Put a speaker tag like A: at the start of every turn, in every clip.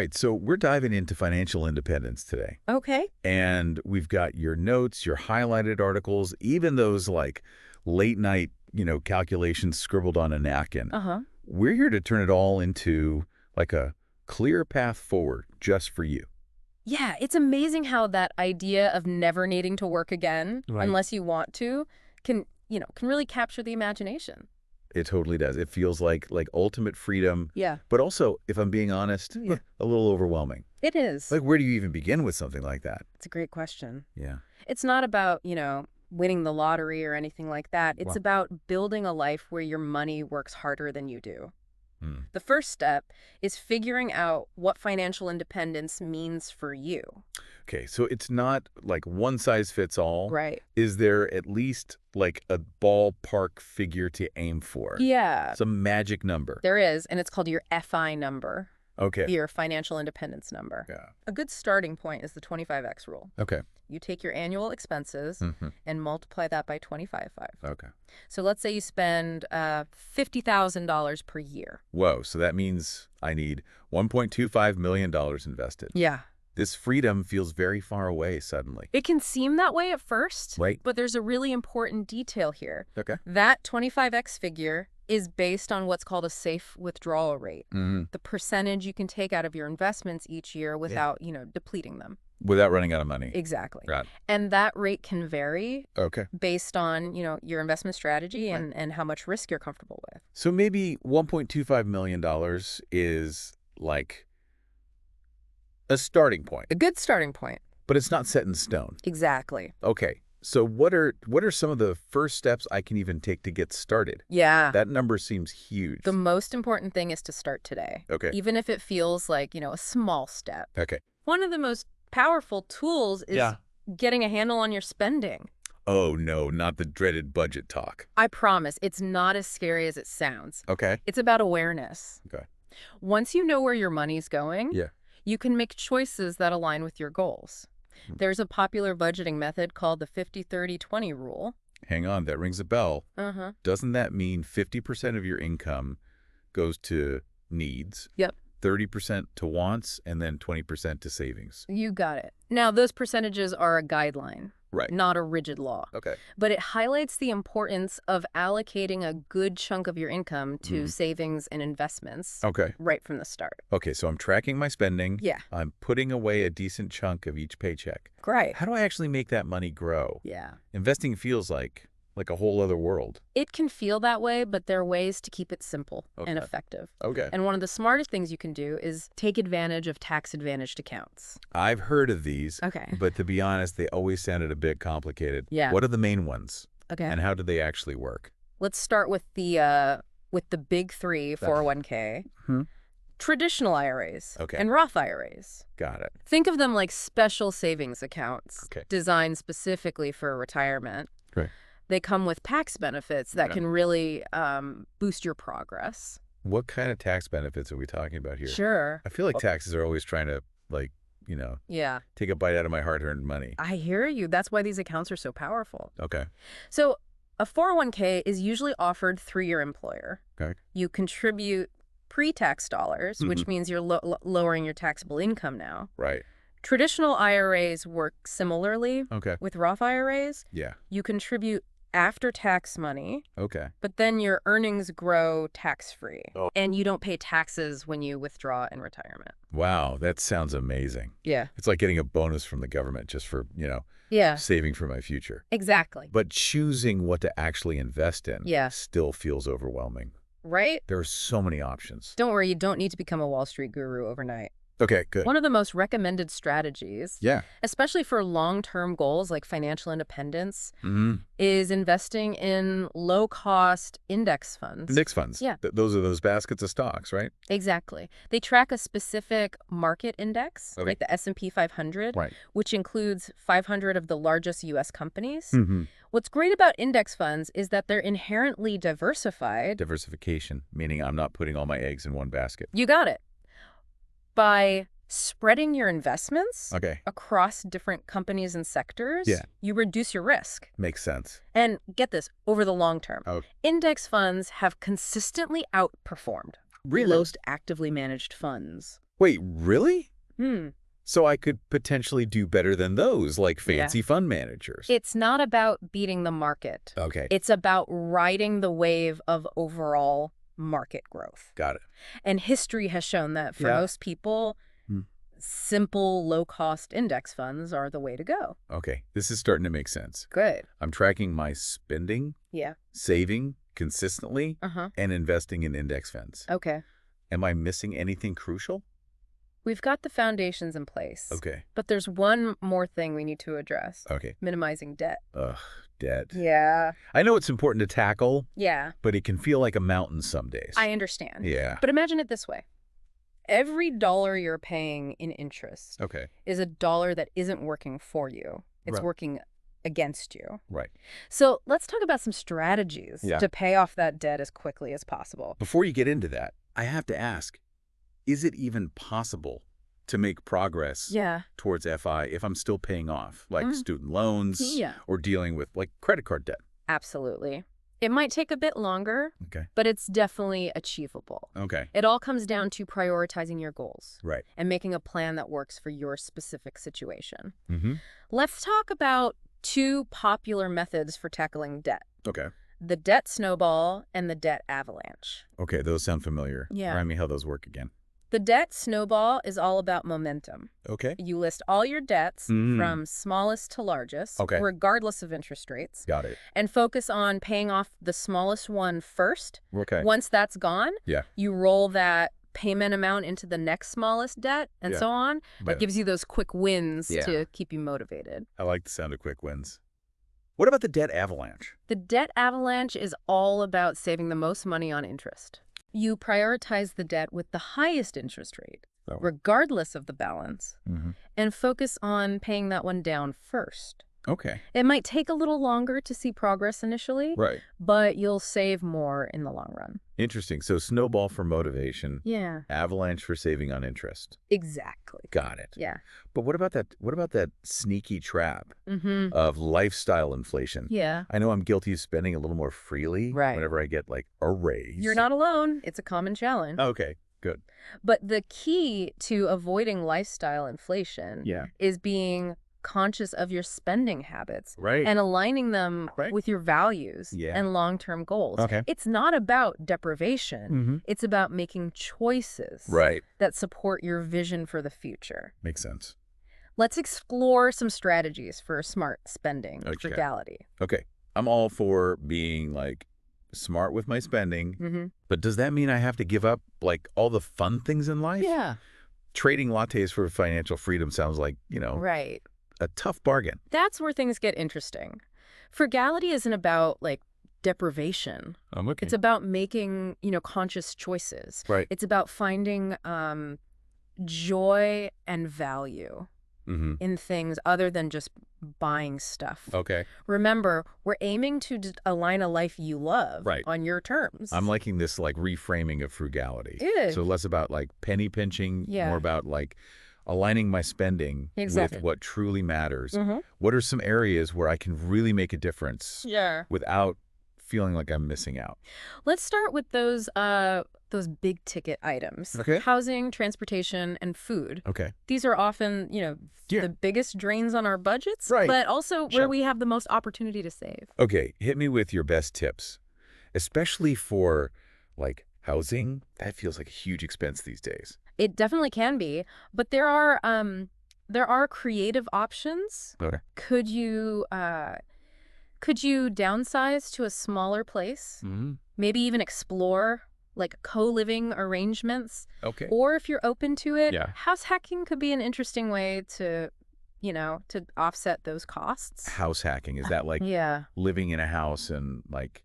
A: right. So we're diving into financial independence today.
B: Okay.
A: And we've got your notes, your highlighted articles, even those like late night, calculations scribbled on a napkin.
B: Uh-huh.
A: We're here to turn it all into like a clear path forward just for you.
B: Yeah, it's amazing how that idea of never needing to work again,
A: Right.
B: unless you want to, can really capture the imagination.
A: It totally does. It feels like ultimate freedom,
B: Yeah.
A: but also, if I'm being honest, a little overwhelming.
B: It is.
A: Like, where do you even begin with something like that?
B: It's a great question.
A: Yeah.
B: It's not about, winning the lottery or anything like that. It's
A: Wow.
B: about building a life where your money works harder than you do.
A: Hmm.
B: The first step is figuring out what financial independence means for you.
A: Okay, so it's not like one size fits all.
B: Right.
A: Is there at least like a ballpark figure to aim for?
B: Yeah,
A: Some magic number.
B: there is, and it's called your FI number,
A: Okay.
B: your financial independence number.
A: Yeah.
B: A good starting point is the 25x rule.
A: Okay.
B: You take your annual expenses
A: Mm-hmm.
B: and multiply that by 25.5.
A: Okay.
B: So let's say you spend $50,000 per year.
A: Whoa, so that means I need $1.25 million invested.
B: Yeah.
A: This freedom feels very far away suddenly.
B: It can seem that way at first,
A: Right.
B: but there's a really important detail here.
A: Okay.
B: That 25x figure is based on what's called a safe withdrawal rate,
A: Mm-hmm.
B: the percentage you can take out of your investments each year without, depleting them.
A: Without running out of money.
B: Exactly.
A: Right.
B: And that rate can vary
A: Okay.
B: based on, your investment strategy and how much risk you're comfortable with.
A: So maybe $1.25 million is like a starting point,
B: A good starting point.
A: but it's not set in stone.
B: Exactly.
A: Okay. So what are some of the first steps I can even take to get started?
B: Yeah.
A: That number seems huge.
B: The most important thing is to start today.
A: Okay.
B: Even if it feels like, a small step.
A: Okay.
B: One of the most powerful tools is getting a handle on your spending.
A: Oh, no, not the dreaded budget talk.
B: I promise, it's not as scary as it sounds.
A: Okay.
B: It's about awareness.
A: Okay.
B: Once you know where your money's going,
A: Yeah.
B: you can make choices that align with your goals. There's a popular budgeting method called the 50-30-20 rule.
A: Hang on, that rings a bell.
B: Uh-huh.
A: Doesn't that mean 50% of your income goes to needs?
B: Yep.
A: 30% to wants, and then 20% to savings.
B: You got it. Now, those percentages are a guideline,
A: Right.
B: not a rigid law.
A: Okay.
B: But it highlights the importance of allocating a good chunk of your income to savings and investments
A: Okay.
B: right from the start.
A: Okay, so I'm tracking my spending.
B: Yeah.
A: I'm putting away a decent chunk of each paycheck.
B: Great.
A: How do I actually make that money grow?
B: Yeah.
A: Investing feels like a whole other world.
B: It can feel that way, but there are ways to keep it simple and
A: Okay.
B: effective.
A: Okay.
B: And one of the smartest things you can do is take advantage of tax-advantaged accounts.
A: I've heard of these,
B: Okay.
A: but to be honest, they always sounded a bit complicated.
B: Yeah.
A: What are the main ones,
B: Okay.
A: and how do they actually work?
B: Let's start with the big three 401k.
A: Hmm.
B: Traditional IRAs
A: Okay.
B: and Roth IRAs.
A: Got it.
B: Think of them like special savings accounts
A: Okay.
B: designed specifically for retirement.
A: Right.
B: They come with tax benefits that
A: Yeah.
B: can really boost your progress.
A: What kind of tax benefits are we talking about here?
B: Sure.
A: I feel like taxes are always trying to,
B: Yeah.
A: take a bite out of my hard-earned money.
B: I hear you. That's why these accounts are so powerful.
A: Okay.
B: So a 401k is usually offered through your employer.
A: Okay.
B: You contribute pre-tax dollars, which means you're lowering your taxable income now.
A: Right.
B: Traditional IRAs work similarly.
A: Okay.
B: With Roth IRAs,
A: Yeah.
B: you contribute after-tax money,
A: Okay.
B: but then your earnings grow tax-free.
A: Oh.
B: And you don't pay taxes when you withdraw in retirement.
A: Wow, that sounds amazing.
B: Yeah.
A: It's like getting a bonus from the government just for,
B: Yeah,
A: saving for my future.
B: exactly.
A: But choosing what to actually invest in
B: Yeah.
A: still feels overwhelming.
B: Right?
A: There are so many options.
B: Don't worry, you don't need to become a Wall Street guru overnight.
A: Okay, good.
B: One of the most recommended strategies,
A: Yeah.
B: especially for long-term goals like financial independence,
A: Mm-hmm.
B: is investing in low-cost index funds.
A: Index funds.
B: Yeah.
A: Those are those baskets of stocks, right?
B: Exactly. They track a specific market index,
A: Okay.
B: like the S&P 500,
A: Right.
B: which includes 500 of the largest U.S. companies.
A: Mm-hmm.
B: What's great about index funds is that they're inherently diversified.
A: Diversification, meaning I'm not putting all my eggs in one basket.
B: You got it. By spreading your investments
A: Okay.
B: across different companies and sectors,
A: Yeah.
B: you reduce your risk.
A: Makes sense.
B: And get this, over the long term,
A: Oh.
B: index funds have consistently outperformed
A: Really?
B: most actively managed funds.
A: Wait, really?
B: Hmm.
A: So I could potentially do better than those, like
B: Yeah.
A: fancy fund managers.
B: It's not about beating the market.
A: Okay,
B: It's about riding the wave of overall market growth.
A: got it.
B: And history has shown that for
A: Yeah.
B: most people,
A: Hmm.
B: simple, low-cost index funds are the way to go.
A: Okay, this is starting to make sense.
B: Good.
A: I'm tracking my spending,
B: Yeah.
A: saving consistently,
B: Uh-huh.
A: and investing in index funds.
B: Okay.
A: Am I missing anything crucial?
B: We've got the foundations in place.
A: Okay,
B: But there's one more thing we need to address.
A: okay.
B: Minimizing debt.
A: Ugh, debt.
B: Yeah.
A: I know it's important to tackle,
B: Yeah.
A: but it can feel like a mountain some days.
B: I understand.
A: Yeah.
B: But imagine it this way. Every dollar you're paying in interest
A: Okay,
B: is a dollar that isn't working for you. It's
A: Right.
B: working against you.
A: right.
B: So let's talk about some strategies
A: Yeah.
B: to pay off that debt as quickly as possible.
A: Before you get into that, I have to ask, is it even possible to make progress
B: Yeah.
A: towards FI if I'm still paying off, like
B: Mm.
A: student loans
B: Yeah.
A: or dealing with like credit card debt?
B: Absolutely. It might take a bit longer,
A: Okay.
B: but it's definitely achievable.
A: Okay.
B: It all comes down to prioritizing your goals
A: Right.
B: and making a plan that works for your specific situation.
A: Mm-hmm.
B: Let's talk about two popular methods for tackling debt:
A: Okay.
B: the debt snowball and the debt avalanche.
A: Okay, those sound familiar.
B: Yeah.
A: Remind me how those work again.
B: The debt snowball is all about momentum.
A: Okay.
B: You list all your debts
A: Mm.
B: from smallest to largest,
A: Okay.
B: regardless of interest rates,
A: Got it.
B: and focus on paying off the smallest one first.
A: Okay.
B: Once that's gone,
A: Yeah.
B: you roll that payment amount into the next smallest debt, and
A: Yeah.
B: so on.
A: But
B: That gives you those quick wins
A: Yeah.
B: to keep you motivated.
A: I like the sound of quick wins. What about the debt avalanche?
B: The debt avalanche is all about saving the most money on interest. You prioritize the debt with the highest interest rate,
A: Oh.
B: regardless of the balance,
A: Mm-hmm.
B: and focus on paying that one down first.
A: Okay.
B: It might take a little longer to see progress initially,
A: Right.
B: but you'll save more in the long run.
A: Interesting. So snowball for motivation,
B: Yeah,
A: avalanche for saving on interest.
B: exactly.
A: Got it.
B: Yeah.
A: But what about that? What about that sneaky trap
B: Mm-hmm.
A: of lifestyle inflation?
B: Yeah.
A: I know I'm guilty of spending a little more freely
B: Right.
A: whenever I get like a raise.
B: You're not alone. It's a common challenge.
A: Okay. Good.
B: But the key to avoiding lifestyle inflation
A: Yeah.
B: is being conscious of your spending habits
A: Right.
B: and aligning them
A: Right.
B: with your values
A: Yeah.
B: and long-term goals.
A: Okay.
B: It's not about deprivation.
A: Mm-hmm.
B: It's about making choices
A: Right.
B: that support your vision for the future.
A: Makes sense.
B: Let's explore some strategies for smart spending,
A: Okay.
B: frugality.
A: Okay. I'm all for being like smart with my spending,
B: Mm-hmm.
A: but does that mean I have to give up like all the fun things in life?
B: Yeah.
A: Trading lattes for financial freedom sounds like,
B: Right.
A: a tough bargain.
B: That's where things get interesting. Frugality isn't about, like, deprivation.
A: I'm looking.
B: It's about making, conscious choices.
A: Right.
B: It's about finding joy and value
A: Mm-hmm.
B: in things other than just buying stuff.
A: Okay.
B: Remember, we're aiming to align a life you love
A: Right.
B: on your terms.
A: I'm liking this like reframing of frugality.
B: Good.
A: So less about like penny pinching,
B: Yeah.
A: more about like aligning my spending
B: Exactly.
A: with what truly matters.
B: Mm-hmm.
A: What are some areas where I can really make a difference
B: Yeah.
A: without feeling like I'm missing out?
B: Let's start with those big ticket items.
A: Okay.
B: Housing, transportation, and food.
A: Okay.
B: These are often,
A: Yeah.
B: the biggest drains on our budgets,
A: Right.
B: but also
A: Sure.
B: where we have the most opportunity to save.
A: Okay, hit me with your best tips, especially for like housing. That feels like a huge expense these days.
B: It definitely can be, but there are creative options.
A: Okay.
B: Could you downsize to a smaller place?
A: Mm-hmm.
B: Maybe even explore like co-living arrangements.
A: Okay.
B: Or if you're open to it,
A: Yeah.
B: house hacking could be an interesting way to offset those costs.
A: House hacking, is that like
B: Yeah.
A: living in a house and like,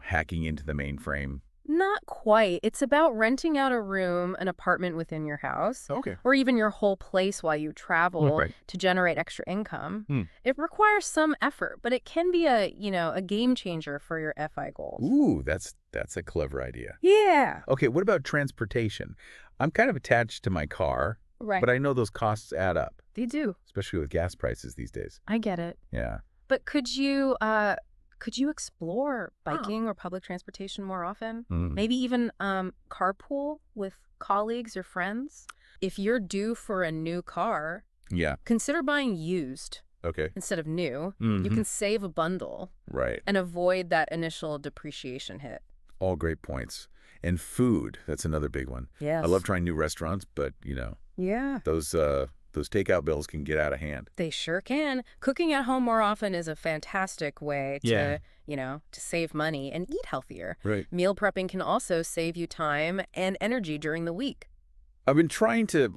A: hacking into the mainframe?
B: Not quite. It's about renting out a room, an apartment within your house,
A: Okay.
B: or even your whole place while you travel
A: Right.
B: to generate extra income.
A: Hmm.
B: It requires some effort, but it can be a game changer for your FI goals.
A: Ooh, that's a clever idea.
B: Yeah.
A: Okay, what about transportation? I'm kind of attached to my car,
B: Right.
A: but I know those costs add up,
B: They do.
A: especially with gas prices these days.
B: I get it.
A: Yeah.
B: But could you explore biking or public transportation more often?
A: Mm.
B: Maybe even carpool with colleagues or friends? If you're due for a new car,
A: Yeah.
B: consider buying used
A: Okay.
B: instead of new. You
A: Mm-hmm.
B: can save a bundle
A: Right.
B: and avoid that initial depreciation hit.
A: All great points. And food, that's another big one. I love
B: Yes.
A: trying new restaurants, but,
B: Yeah.
A: those takeout bills can get out of hand.
B: They sure can. Cooking at home more often is a fantastic way
A: Yeah.
B: to save money and eat healthier.
A: Right.
B: Meal prepping can also save you time and energy during the week.
A: I've been trying to,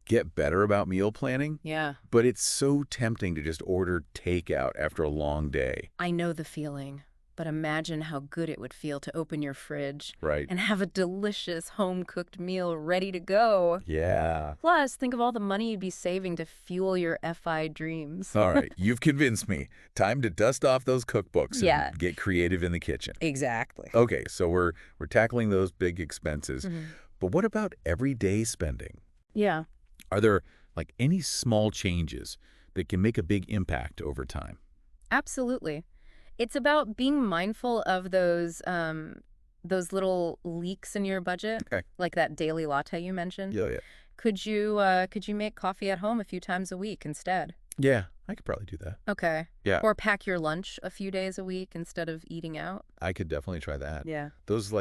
A: get better about meal planning,
B: Yeah.
A: but it's so tempting to just order takeout after a long day.
B: I know the feeling, but imagine how good it would feel to open your fridge
A: Right.
B: and have a delicious home-cooked meal ready to go.
A: Yeah.
B: Plus, think of all the money you'd be saving to fuel your FI dreams.
A: All right. You've convinced me. Time to dust off those cookbooks
B: Yeah.
A: and get creative in the kitchen.
B: Exactly.
A: Okay, so we're tackling those big expenses.
B: Mhm.
A: But what about everyday spending?
B: Yeah.
A: Are there any small changes that can make a big impact over time?
B: Absolutely. It's about being mindful of those little leaks in your budget,
A: Okay.
B: like that daily latte you mentioned.
A: Yeah, yeah.
B: Could you make coffee at home a few times a week instead?
A: Yeah, I could probably do that.
B: Okay.
A: Yeah,
B: Or pack your lunch a few days a week instead of eating out.
A: I could definitely try that.
B: Yeah.
A: Those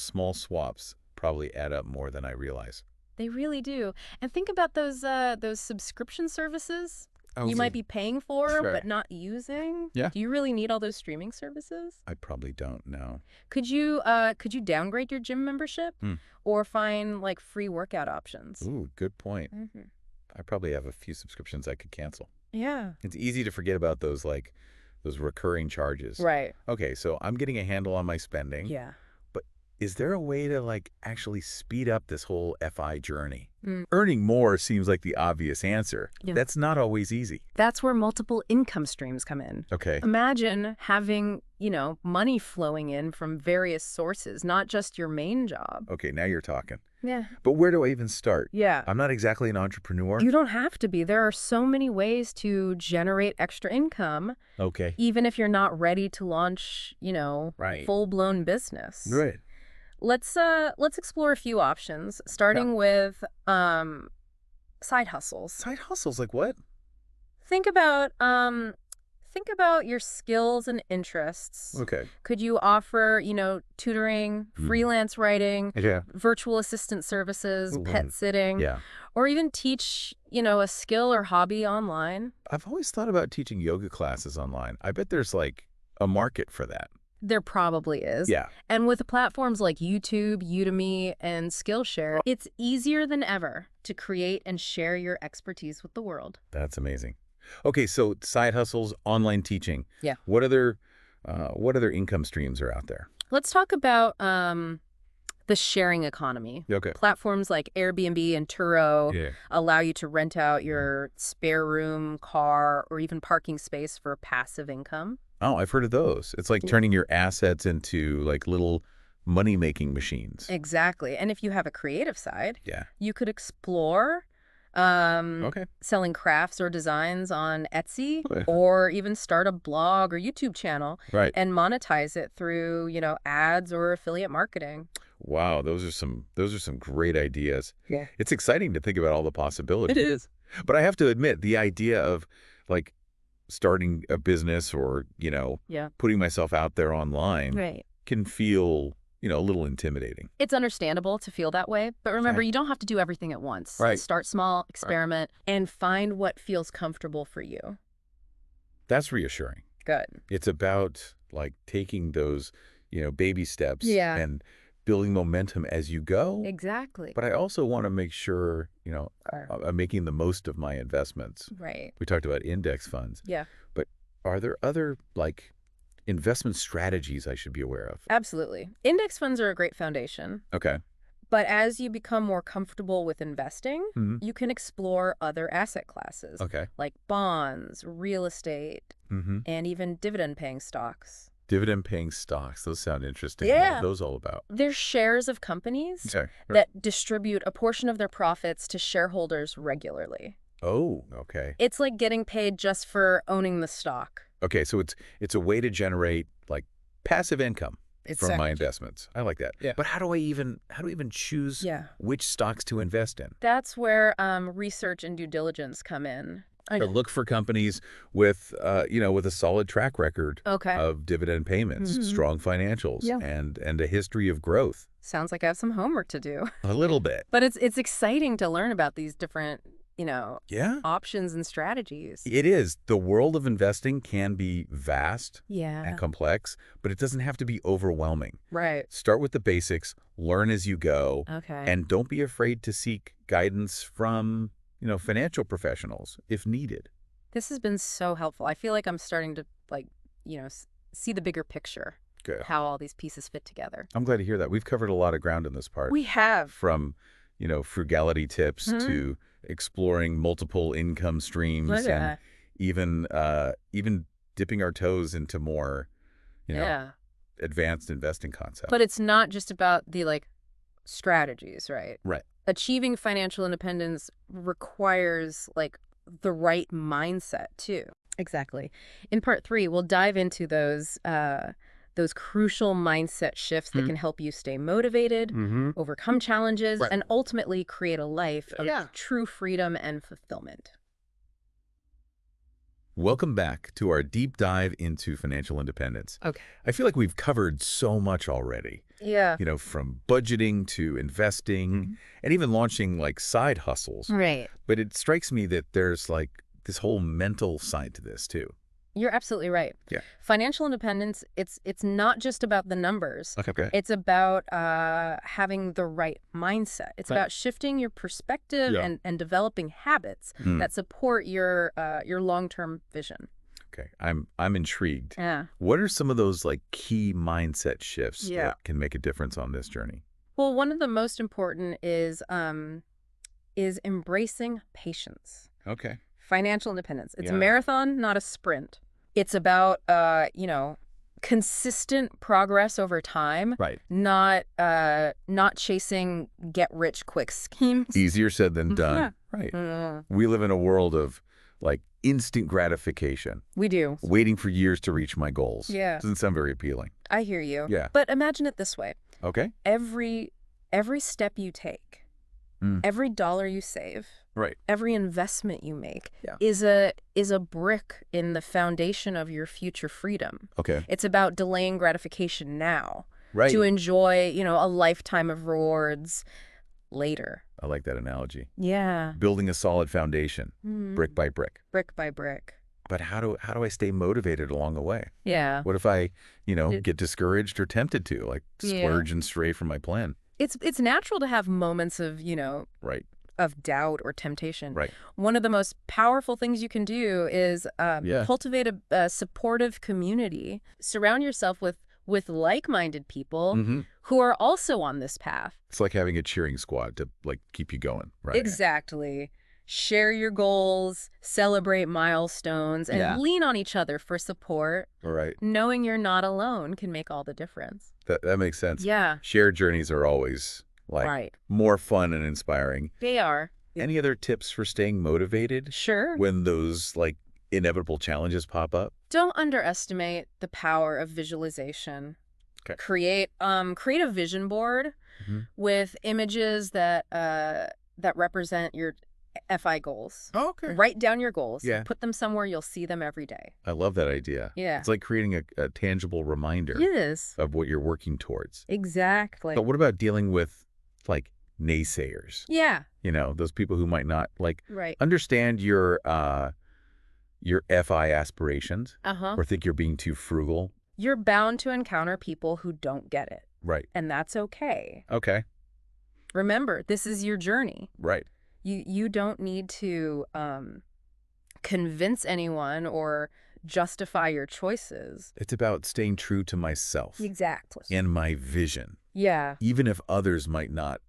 A: small swaps probably add up more than I realize.
B: They really do. And think about those subscription services
A: Oh,
B: you might be paying for
A: Sure.
B: but not using.
A: Yeah.
B: Do you really need all those streaming services?
A: I probably don't know.
B: Could you downgrade your gym membership
A: Hmm.
B: or find free workout options?
A: Ooh, good point.
B: Hmm.
A: I probably have a few subscriptions I could cancel.
B: Yeah.
A: It's easy to forget about those recurring charges.
B: Right.
A: Okay, so I'm getting a handle on my spending.
B: Yeah.
A: But is there a way to actually speed up this whole FI journey?
B: Mm.
A: Earning more seems like the obvious answer.
B: Yeah.
A: That's not always easy.
B: That's where multiple income streams come in.
A: Okay.
B: Imagine having, money flowing in from various sources, not just your main job.
A: Okay, now you're talking.
B: Yeah.
A: But where do I even start?
B: Yeah.
A: I'm not exactly an entrepreneur.
B: You don't have to be. There are so many ways to generate extra income,
A: Okay.
B: even if you're not ready to launch,
A: Right.
B: full-blown business.
A: Right.
B: Let's explore a few options, starting with side hustles.
A: Side hustles, like what?
B: Think about your skills and interests.
A: Okay.
B: Could you offer, tutoring, freelance writing,
A: Yeah.
B: virtual assistant services,
A: Ooh,
B: pet sitting,
A: Yeah.
B: or even teach, a skill or hobby online?
A: I've always thought about teaching yoga classes online. I bet there's a market for that.
B: There probably is.
A: Yeah.
B: And with platforms like YouTube, Udemy, and Skillshare, it's easier than ever to create and share your expertise with the world.
A: That's amazing. Okay, so side hustles, online teaching.
B: Yeah.
A: What other income streams are out there?
B: Let's talk about the sharing economy.
A: Okay.
B: Platforms like Airbnb and Turo
A: Yeah.
B: allow you to rent out your spare room, car, or even parking space for passive income.
A: Oh, I've heard of those. It's like turning your assets into little money-making machines.
B: Exactly. And if you have a creative side,
A: Yeah.
B: you could explore
A: Okay.
B: selling crafts or designs on Etsy,
A: Okay.
B: or even start a blog or YouTube channel
A: Right.
B: and monetize it through, ads or affiliate marketing.
A: Wow, those are some great ideas.
B: Yeah.
A: It's exciting to think about all the possibilities.
B: It is.
A: But I have to admit, the idea of starting a business or,
B: Yeah.
A: putting myself out there online
B: Right.
A: can feel, a little intimidating.
B: It's understandable to feel that way, but remember,
A: Okay.
B: you don't have to do everything at once.
A: Right.
B: Start small, experiment, and find what feels comfortable for you.
A: That's reassuring.
B: Good.
A: It's about taking those, baby steps
B: Yeah.
A: and building momentum as you go.
B: Exactly.
A: But I also want to make sure, I'm making the most of my investments.
B: Right.
A: We talked about index funds.
B: Yeah.
A: But are there other investment strategies I should be aware of?
B: Absolutely. Index funds are a great foundation.
A: Okay.
B: But as you become more comfortable with investing,
A: Mhm.
B: you can explore other asset classes
A: Okay.
B: like bonds, real estate,
A: Mm-hmm.
B: and even dividend-paying stocks.
A: Dividend-paying stocks. Those sound interesting.
B: Yeah.
A: What are those all about?
B: They're shares of companies
A: Okay.
B: that distribute a portion of their profits to shareholders regularly.
A: Oh, okay.
B: It's like getting paid just for owning the stock.
A: Okay, so it's a way to generate passive income.
B: It's
A: from my
B: second.
A: investments. I like that.
B: Yeah.
A: But how do I even choose
B: Yeah.
A: which stocks to invest in?
B: That's where research and due diligence come in.
A: I look for companies with, with a solid track record
B: Okay.
A: of dividend payments, strong financials,
B: Yeah.
A: and a history of growth.
B: Sounds like I have some homework to do.
A: A little bit.
B: But it's exciting to learn about these different,
A: Yeah,
B: options and strategies.
A: it is. The world of investing can be vast
B: Yeah.
A: and complex, but it doesn't have to be overwhelming.
B: Right.
A: Start with the basics, learn as you go,
B: Okay.
A: and don't be afraid to seek guidance from, financial professionals if needed.
B: This has been so helpful. I feel like I'm starting to see the bigger picture,
A: Good.
B: how all these pieces fit together.
A: I'm glad to hear that. We've covered a lot of ground in this part.
B: We have.
A: From, frugality tips to exploring multiple income streams and even dipping our toes into more,
B: Yeah.
A: advanced investing concepts.
B: But it's not just about the strategies, right?
A: Right.
B: Achieving financial independence requires the right mindset too. Exactly. In part 3, we'll dive into those crucial mindset shifts that can help you stay motivated, overcome challenges, and ultimately create a life of true freedom and fulfillment.
A: Welcome back to our deep dive into financial independence.
B: Okay.
A: I feel like we've covered so much already.
B: Yeah.
A: From budgeting to investing and even launching side hustles.
B: Right.
A: But it strikes me that there's this whole mental side to this too.
B: You're absolutely right.
A: Yeah.
B: Financial independence, it's not just about the numbers.
A: Okay.
B: It's about having the right mindset. It's about shifting your perspective and developing habits that support your long-term vision.
A: Okay. I'm intrigued.
B: Yeah.
A: What are some of those key mindset shifts
B: Yeah.
A: that can make a difference on this journey?
B: Well, one of the most important is embracing patience.
A: Okay.
B: Financial independence. It's a
A: Yeah.
B: marathon, not a sprint. It's about consistent progress over time.
A: Right.
B: Not chasing get rich quick schemes.
A: Easier said than done. Right. We live in a world of instant gratification,
B: We do.
A: waiting for years to reach my goals.
B: Yeah.
A: Doesn't sound very appealing.
B: I hear you.
A: Yeah.
B: But imagine it this way.
A: Okay.
B: Every step you take, every dollar you save,
A: Right.
B: every investment you make
A: Yeah.
B: is a brick in the foundation of your future freedom.
A: Okay.
B: It's about delaying gratification now
A: Right.
B: to enjoy, a lifetime of rewards later.
A: I like that analogy.
B: Yeah.
A: Building a solid foundation, brick by brick.
B: Brick by brick.
A: But how do I stay motivated along the way?
B: Yeah.
A: What if I, get discouraged or tempted to
B: Yeah.
A: splurge and stray from my plan?
B: It's natural to have moments of,
A: Right.
B: of doubt or temptation.
A: Right.
B: One of the most powerful things you can do is cultivate a supportive community. Surround yourself with like-minded people who are also on this path.
A: It's like having a cheering squad to keep you going. Right.
B: Exactly. Share your goals, celebrate milestones, and lean on each other for support.
A: All right.
B: Knowing you're not alone can make all the difference.
A: That makes sense.
B: Yeah.
A: Shared journeys are always
B: Right.
A: more fun and inspiring.
B: They are.
A: Any other tips for staying motivated
B: Sure.
A: when those inevitable challenges pop up?
B: Don't underestimate the power of visualization.
A: Okay.
B: Create a vision board with images that represent your FI goals.
A: Oh, okay.
B: Write down your goals.
A: Yeah.
B: Put them somewhere you'll see them every day.
A: I love that idea.
B: Yeah.
A: It's like creating a tangible reminder
B: It is.
A: of what you're working towards.
B: Exactly.
A: But what about dealing with naysayers?
B: Yeah.
A: Those people who might not
B: Right.
A: understand your FI aspirations
B: Uh-huh.
A: or think you're being too frugal.
B: You're bound to encounter people who don't get it.
A: Right.
B: And that's okay.
A: Okay.
B: Remember, this is your journey.
A: Right.
B: You don't need to convince anyone or justify your choices.
A: It's about staying true to myself
B: Exactly.
A: and my vision,
B: Yeah.
A: even if others might not,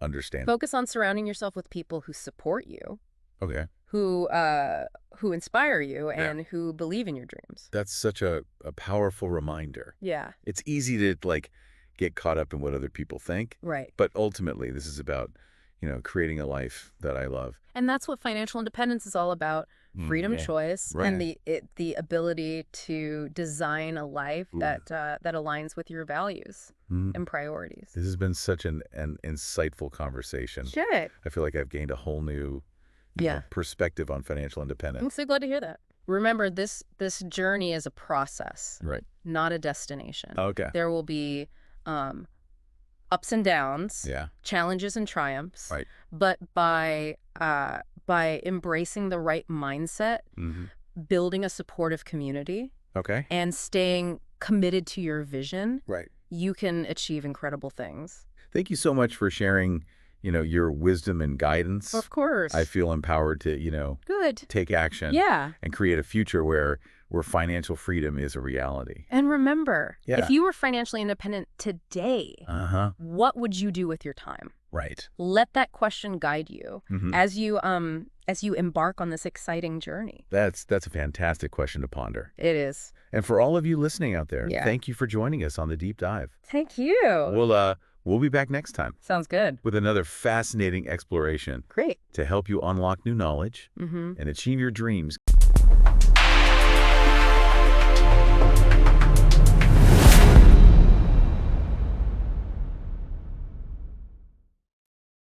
A: understand.
B: Focus on surrounding yourself with people who support you,
A: Okay.
B: who inspire you, and who believe in your dreams.
A: That's such a powerful reminder.
B: Yeah.
A: It's easy to get caught up in what other people think,
B: Right.
A: but ultimately this is about, creating a life that I love.
B: And that's what financial independence is all about. freedom,
A: Yeah.
B: choice,
A: Right.
B: and the ability to design a life
A: Ooh.
B: that aligns with your values and priorities.
A: This has been such an insightful conversation.
B: Sure.
A: I feel like I've gained a whole new perspective on financial independence.
B: I'm so glad to hear that. Remember, this journey is a process,
A: Right.
B: not a destination.
A: Okay.
B: There will be ups and downs, challenges and triumphs.
A: Right.
B: But by embracing the right mindset, building a supportive community, and staying committed to your vision, you can achieve incredible things.
A: Thank you so much for sharing, your wisdom and guidance.
B: Of course.
A: I feel empowered to, take action and create a future where financial freedom is a reality.
B: And remember, if you were financially independent today, what would you do with your time?
A: Right.
B: Let that question guide you as you embark on this exciting journey.
A: That's a fantastic question to ponder.
B: It is.
A: And for all of you listening out there, thank you for joining us on the Deep Dive.
B: Thank you.
A: We'll be back next time.
B: Sounds good.
A: With another fascinating exploration.
B: Great.
A: To help you unlock new knowledge and achieve your dreams.